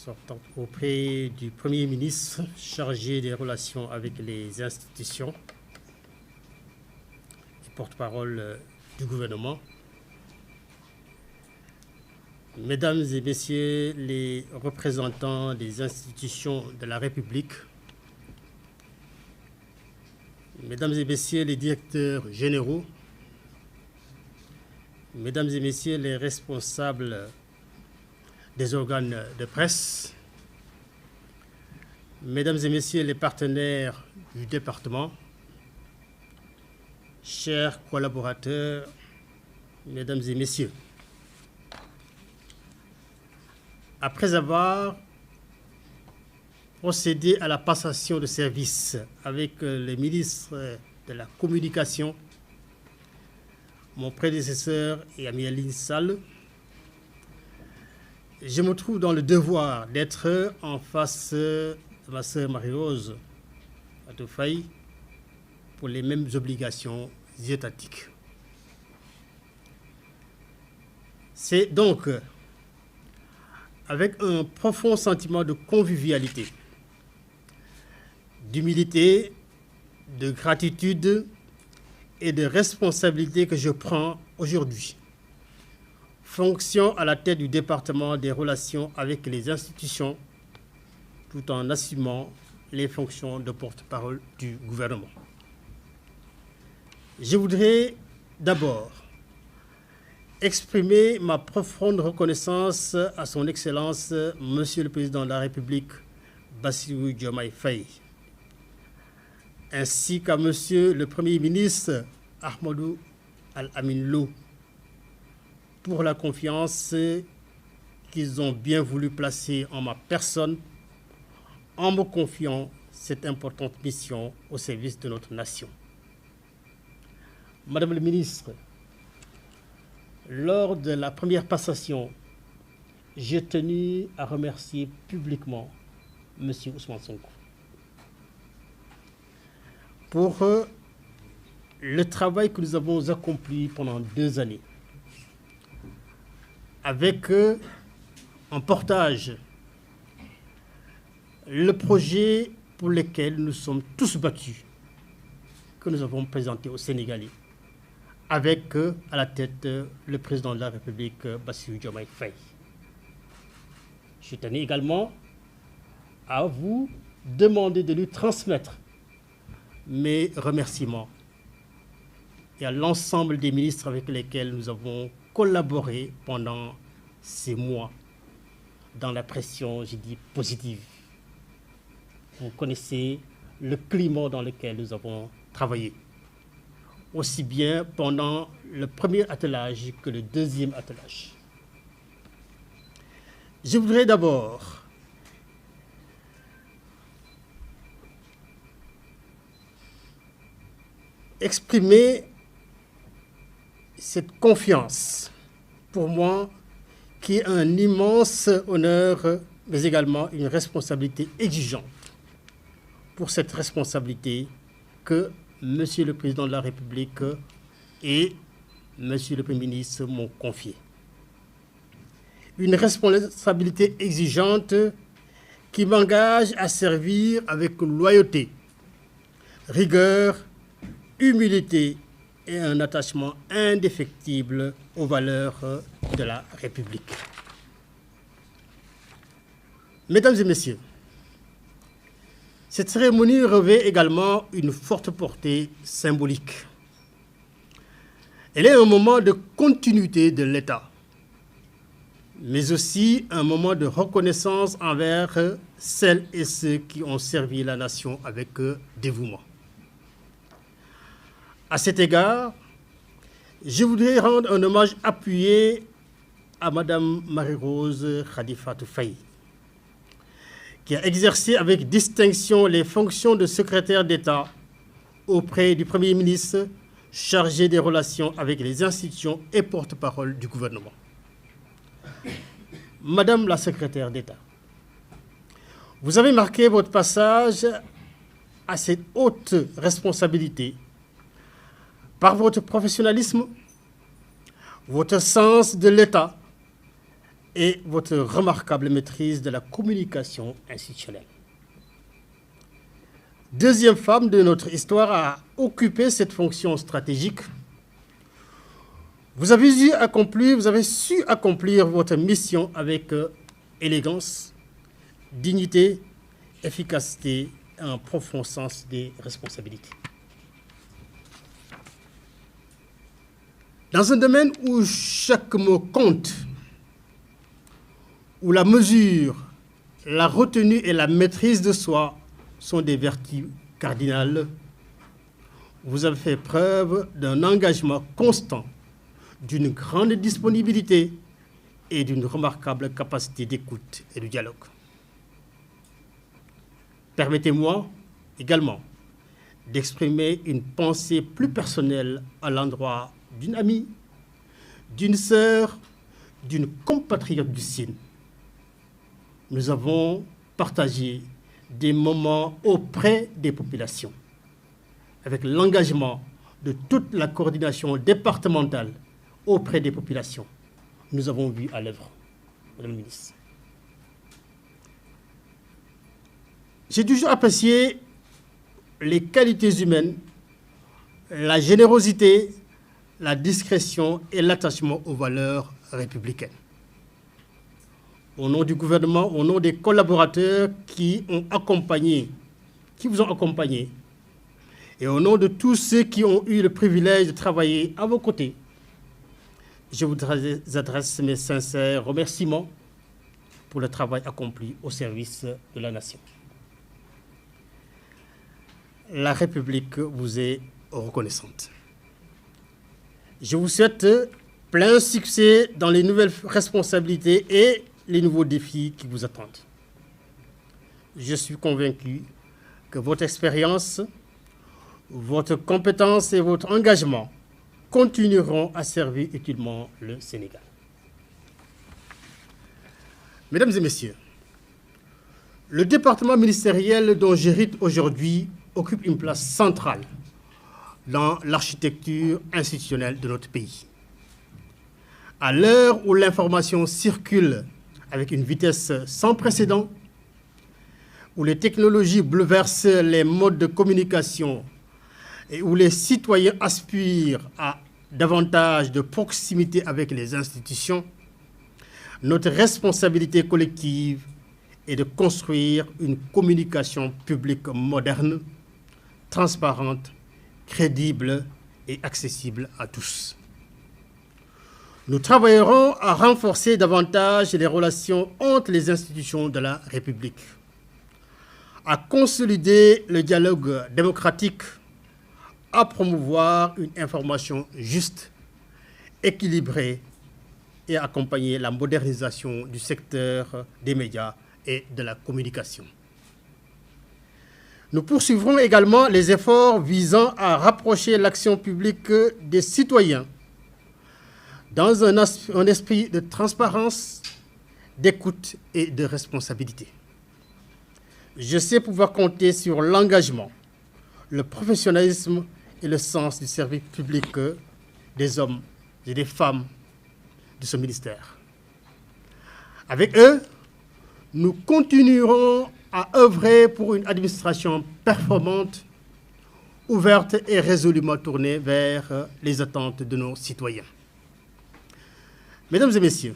sortante auprès du Premier ministre chargé des relations avec les institutions et porte-parole du gouvernement, Mesdames et Messieurs les représentants des institutions de la République, Mesdames et Messieurs les directeurs généraux, Mesdames et Messieurs les responsables des organes de presse, Mesdames et Messieurs les partenaires du département, chers collaborateurs, Mesdames et Messieurs, après avoir procédé à la passation de service avec le ministre de la Communication, mon prédécesseur et ami Aline Sall, je me trouve dans le devoir d'être en face de ma sœur Marie-Rose Faye pour les mêmes obligations étatiques. C'est donc avec un profond sentiment de convivialité, d'humilité, de gratitude et de responsabilité que je prends aujourd'hui fonction à la tête du département des relations avec les institutions, tout en assumant les fonctions de porte-parole du gouvernement. Je voudrais d'abord exprimer ma profonde reconnaissance à son Excellence, Monsieur le Président de la République, Bassirou Diomaye Faye, ainsi qu'à Monsieur le Premier ministre, Ahmadou Al-Amin Lo, pour la confiance qu'ils ont bien voulu placer en ma personne en me confiant cette importante mission au service de notre nation. Madame le ministre, lors de la première passation, j'ai tenu à remercier publiquement M. Ousmane Sonko pour le travail que nous avons accompli pendant 2 années, avec en portage le projet pour lequel nous sommes tous battus, que nous avons présenté aux Sénégalais, avec à la tête le président de la République, Bassirou Diomaye Faye. Je tenais également à vous demander de lui transmettre mes remerciements et à l'ensemble des ministres avec lesquels nous avons collaboré pendant ces mois dans la pression, je dis, positive. Vous connaissez le climat dans lequel nous avons travaillé, aussi bien pendant le premier attelage que le deuxième attelage. Je voudrais d'abord exprimer cette confiance, pour moi, qui est un immense honneur, mais également une responsabilité exigeante. Pour cette responsabilité que Monsieur le Président de la République et Monsieur le Premier ministre m'ont confiée. Une responsabilité exigeante qui m'engage à servir avec loyauté, rigueur, humilité et un attachement indéfectible aux valeurs de la République. Mesdames et Messieurs, cette cérémonie revêt également une forte portée symbolique. Elle est un moment de continuité de l'État, mais aussi un moment de reconnaissance envers celles et ceux qui ont servi la nation avec dévouement. À cet égard, je voudrais rendre un hommage appuyé à Madame Marie-Rose Faye, qui a exercé avec distinction les fonctions de secrétaire d'État auprès du Premier ministre chargé des relations avec les institutions et porte-parole du gouvernement. Madame la secrétaire d'État, vous avez marqué votre passage à cette haute responsabilité par votre professionnalisme, votre sens de l'État, et votre remarquable maîtrise de la communication institutionnelle. Deuxième femme de notre histoire à occuper cette fonction stratégique, vous avez su accomplir votre mission avec élégance, dignité, efficacité et un profond sens des responsabilités. Dans un domaine où chaque mot compte, où la mesure, la retenue et la maîtrise de soi sont des vertus cardinales, vous avez fait preuve d'un engagement constant, d'une grande disponibilité et d'une remarquable capacité d'écoute et de dialogue. Permettez-moi également d'exprimer une pensée plus personnelle à l'endroit d'une amie, d'une sœur, d'une compatriote du Sine. Nous avons partagé des moments auprès des populations, avec l'engagement de toute la coordination départementale auprès des populations. Nous avons vu à l'œuvre, Madame la ministre. J'ai toujours apprécié les qualités humaines, la générosité, la discrétion et l'attachement aux valeurs républicaines. Au nom du gouvernement, au nom des collaborateurs qui vous ont accompagné, et au nom de tous ceux qui ont eu le privilège de travailler à vos côtés, je vous adresse mes sincères remerciements pour le travail accompli au service de la nation. La République vous est reconnaissante. Je vous souhaite plein succès dans les nouvelles responsabilités et les nouveaux défis qui vous attendent. Je suis convaincu que votre expérience, votre compétence et votre engagement continueront à servir utilement le Sénégal. Mesdames et messieurs, le département ministériel dont j'hérite aujourd'hui occupe une place centrale dans l'architecture institutionnelle de notre pays. À l'heure où l'information circule avec une vitesse sans précédent, où les technologies bouleversent les modes de communication et où les citoyens aspirent à davantage de proximité avec les institutions, notre responsabilité collective est de construire une communication publique moderne, transparente, crédible et accessible à tous. Nous travaillerons à renforcer davantage les relations entre les institutions de la République, à consolider le dialogue démocratique, à promouvoir une information juste, équilibrée et à accompagner la modernisation du secteur des médias et de la communication. Nous poursuivrons également les efforts visant à rapprocher l'action publique des citoyens dans un esprit de transparence, d'écoute et de responsabilité. Je sais pouvoir compter sur l'engagement, le professionnalisme et le sens du service public des hommes et des femmes de ce ministère. Avec eux, nous continuerons à œuvrer pour une administration performante, ouverte et résolument tournée vers les attentes de nos citoyens. Mesdames et messieurs,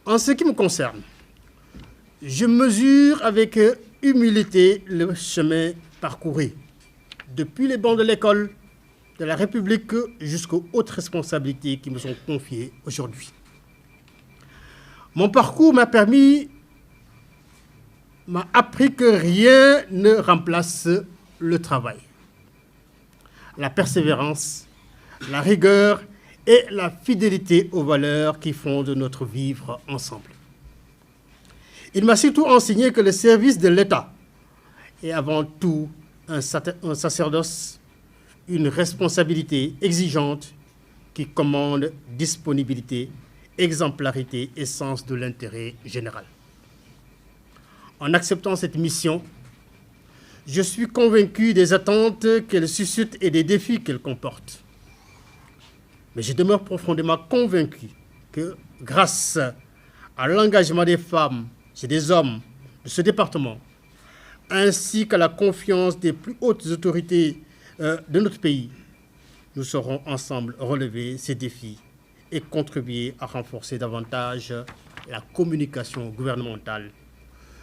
en ce qui me concerne, je mesure avec humilité le chemin parcouru, depuis les bancs de l'école de la République jusqu'aux hautes responsabilités qui me sont confiées aujourd'hui. Mon parcours m'a appris que rien ne remplace le travail, la persévérance, la rigueur et la fidélité aux valeurs qui fondent notre vivre ensemble. Il m'a surtout enseigné que le service de l'État est avant tout un sacerdoce, une responsabilité exigeante qui commande disponibilité, exemplarité et sens de l'intérêt général. En acceptant cette mission, je suis convaincu des attentes qu'elle suscite et des défis qu'elle comporte. Mais je demeure profondément convaincu que, grâce à l'engagement des femmes et des hommes de ce département, ainsi qu'à la confiance des plus hautes autorités de notre pays, nous saurons ensemble relever ces défis et contribuer à renforcer davantage la communication gouvernementale,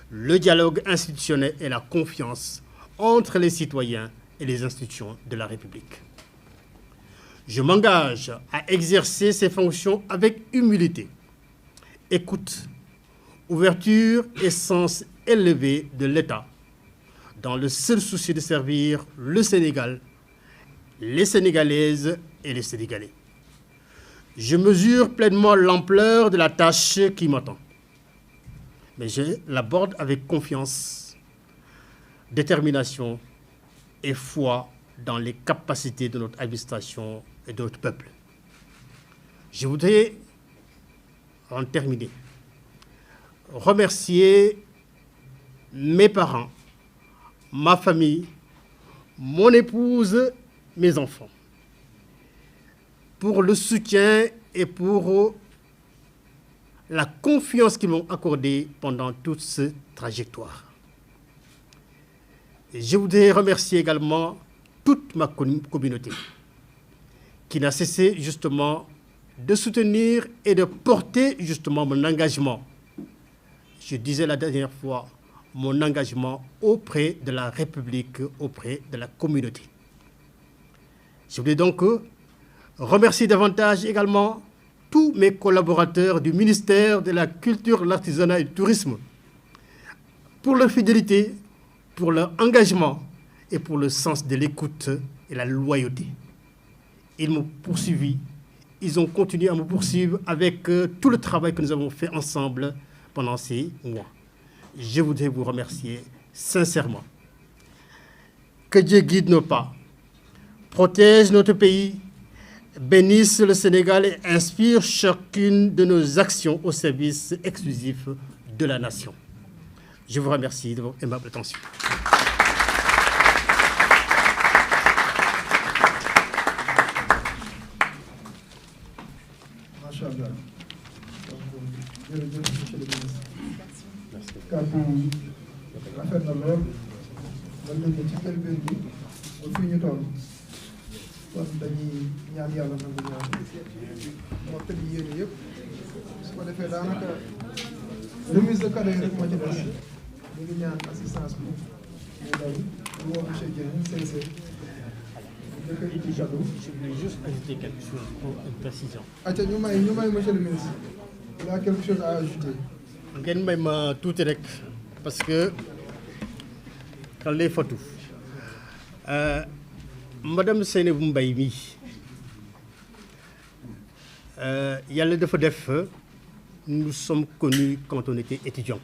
le dialogue institutionnel et la confiance entre les citoyens et les institutions de la République. Je m'engage à exercer ces fonctions avec humilité, écoute, ouverture et sens élevé de l'État, dans le seul souci de servir le Sénégal, les Sénégalaises et les Sénégalais. Je mesure pleinement l'ampleur de la tâche qui m'attend, mais je l'aborde avec confiance, détermination et foi dans les capacités de notre administration et de notre peuple. Je voudrais, en terminer, remercier mes parents, ma famille, mon épouse, mes enfants, pour le soutien et pour la confiance qu'ils m'ont accordée pendant toute cette trajectoire. Et je voudrais remercier également toute ma communauté qui n'a cessé justement de soutenir et de porter justement mon engagement. Je disais la dernière fois, mon engagement auprès de la République, auprès de la communauté. Je voulais donc remercier davantage également tous mes collaborateurs du ministère de la Culture, l'Artisanat et du Tourisme pour leur fidélité, pour leur engagement et pour le sens de l'écoute et la loyauté. Ils m'ont poursuivi, ils ont continué à me poursuivre avec tout le travail que nous avons fait ensemble pendant ces mois. Je voudrais vous remercier sincèrement. Que Dieu guide nos pas, protège notre pays, bénisse le Sénégal et inspire chacune de nos actions au service exclusif de la nation. Je vous remercie de votre aimable attention. Machallah. Jërëjëf monsieur le ministre. kàddu yi rafet na lool man lañ ne ci njëlbéen bi ba fii ñu toll kon dañuy ñaan yàlla nangu ñaan moo tëdd yéene yëpp su ko defee daanaka remise de cadeau yi rek moo ci des ñu ngi ñaan assistance bi ñu daw woo monsieur Dieng CC jëkkër ci cadeau. Je voulais juste ajouter quelque chose pour une précision. acca ñu may monsieur le ministre il a quelque chose à ajouter. ngeen may ma tuuti rek parce que kan lay fatu madame Seynabou Mbaye mi yàlla dafa def nous sommes connus quand on était étudiants.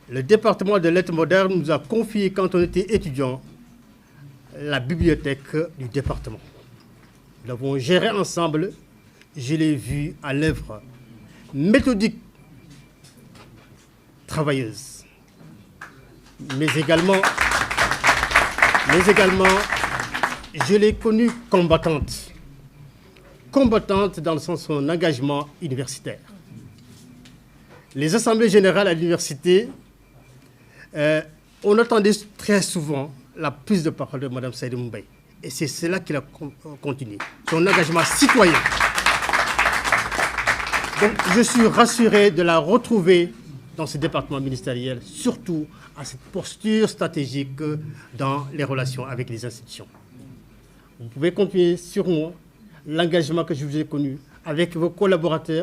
Le département de lettres modernes nous a confié quand on était étudiants la bibliothèque du département. Nous l'avons gérée ensemble. Je l'ai vue à l'œuvre, méthodique, travailleuse, mais également, je l'ai connue combattante dans le sens de son engagement universitaire. Les assemblées générales à l'université, on attendait très souvent la prise de parole de Mme Seynabou Mbaye, et c'est cela qu'il a continué, son engagement citoyen. Donc, je suis rassuré de la retrouver dans ce département ministériel, surtout à cette posture stratégique dans les relations avec les institutions. Vous pouvez compter sur moi, l'engagement que je vous ai connu avec vos collaborateurs.